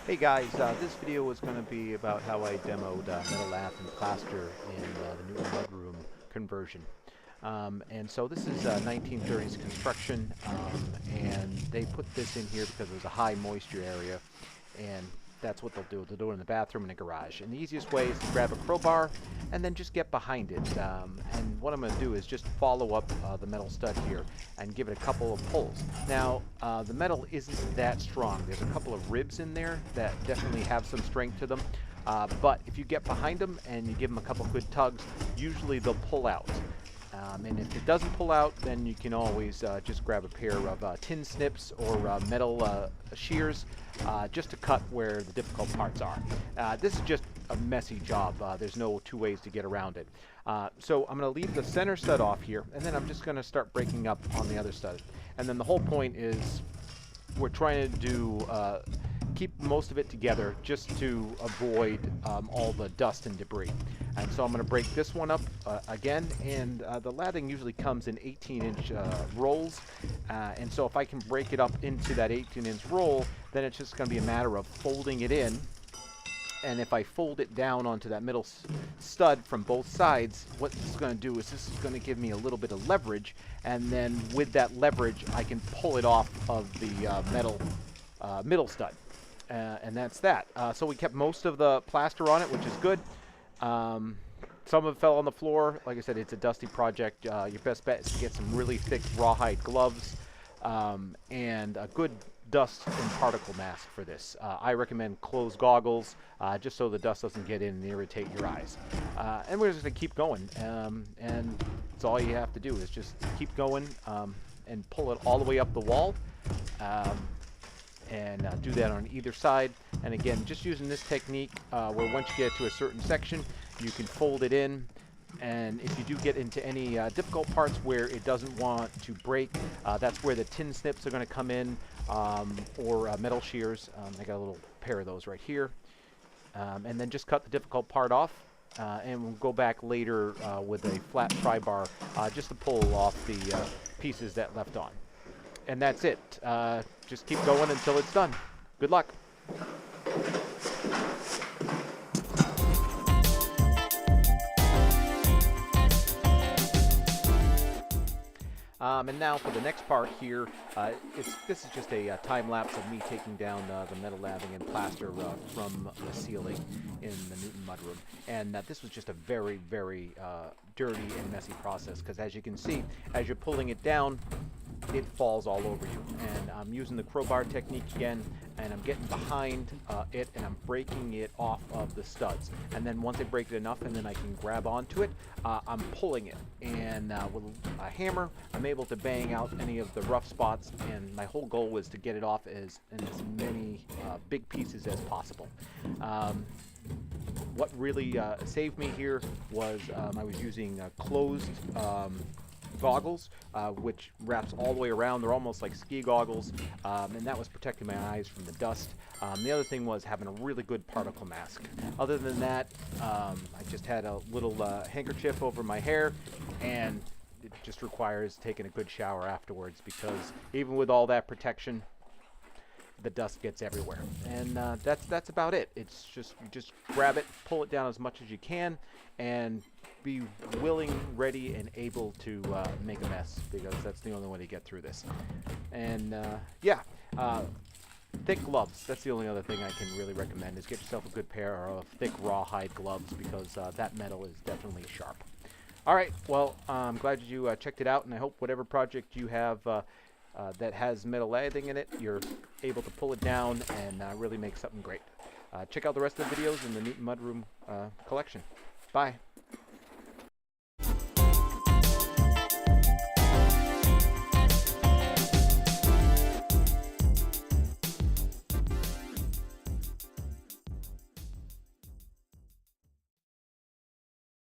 Hey guys, this video is going to be about how I demoed metal lathe and plaster in the new Mudroom conversion. And so this is 1930s construction, and they put this in here because it was a high moisture area, and that's what they'll do. They'll do it in the bathroom and the garage. And the easiest way is to grab a crowbar and then just get behind it. And what I'm going to do is just follow up the metal stud here and give it a couple of pulls. Now, the metal isn't that strong. There's a couple of ribs in there that definitely have some strength to them. But if you get behind them and you give them a couple good tugs, usually they'll pull out. And if it doesn't pull out, then you can always just grab a pair of tin snips or metal shears just to cut where the difficult parts are. This is just a messy job. There's no two ways to get around it. So I'm going to leave the center stud off here, and then I'm just going to start breaking up on the other stud. And then the whole point is we're trying to do keep most of it together just to avoid all the dust and debris. And so I'm going to break this one up again, and the lathing usually comes in 18-inch rolls, and so if I can break it up into that 18-inch roll, then it's just going to be a matter of folding it in. And if I fold it down onto that middle stud from both sides, what this is going to do is this is going to give me a little bit of leverage, and then with that leverage I can pull it off of the middle stud. And that's that. So we kept most of the plaster on it, which is good. Some of it fell on the floor. Like I said, it's a dusty project. Your best bet is to get some really thick rawhide gloves and a good dust and particle mask for this. I recommend closed goggles just so the dust doesn't get in and irritate your eyes. And we're just going to keep going. And that's all you have to do is just keep going and pull it all the way up the wall. And do that on either side. And again, just using this technique where once you get to a certain section, you can fold it in. And if you do get into any difficult parts where it doesn't want to break, that's where the tin snips are going to come in, or metal shears. I got a little pair of those right here. And then just cut the difficult part off. And we'll go back later with a flat pry bar just to pull off the pieces that left on. And that's it. Just keep going until it's done. Good luck. And now for the next part here, this is just a time lapse of me taking down the metal lathing and plaster from the ceiling in the Newton Mudroom. And this was just a very, very dirty and messy process, because as you can see, as you're pulling it down, it falls all over you. And I'm using the crowbar technique again, and I'm getting behind it, and I'm breaking it off of the studs. And then once I break it enough and then I can grab onto it, I'm pulling it. And with a hammer, I'm able to bang out any of the rough spots, and my whole goal was to get it off in as many big pieces as possible. What really saved me here was I was using closed goggles, which wraps all the way around. They're almost like ski goggles, and that was protecting my eyes from the dust. The other thing was having a really good particle mask. Other than that, I just had a little handkerchief over my hair, and it just requires taking a good shower afterwards, because even with all that protection, the dust gets everywhere. And that's about it. It's just, you just grab it, pull it down as much as you can, and be willing, ready, and able to make a mess, because that's the only way to get through this. And yeah, thick gloves. That's the only other thing I can really recommend, is get yourself a good pair of thick rawhide gloves, because that metal is definitely sharp. All right, well, I'm glad you checked it out, and I hope whatever project you have that has metal lathing in it, you're able to pull it down and really make something great. Check out the rest of the videos in the Newton Mudroom collection. Bye.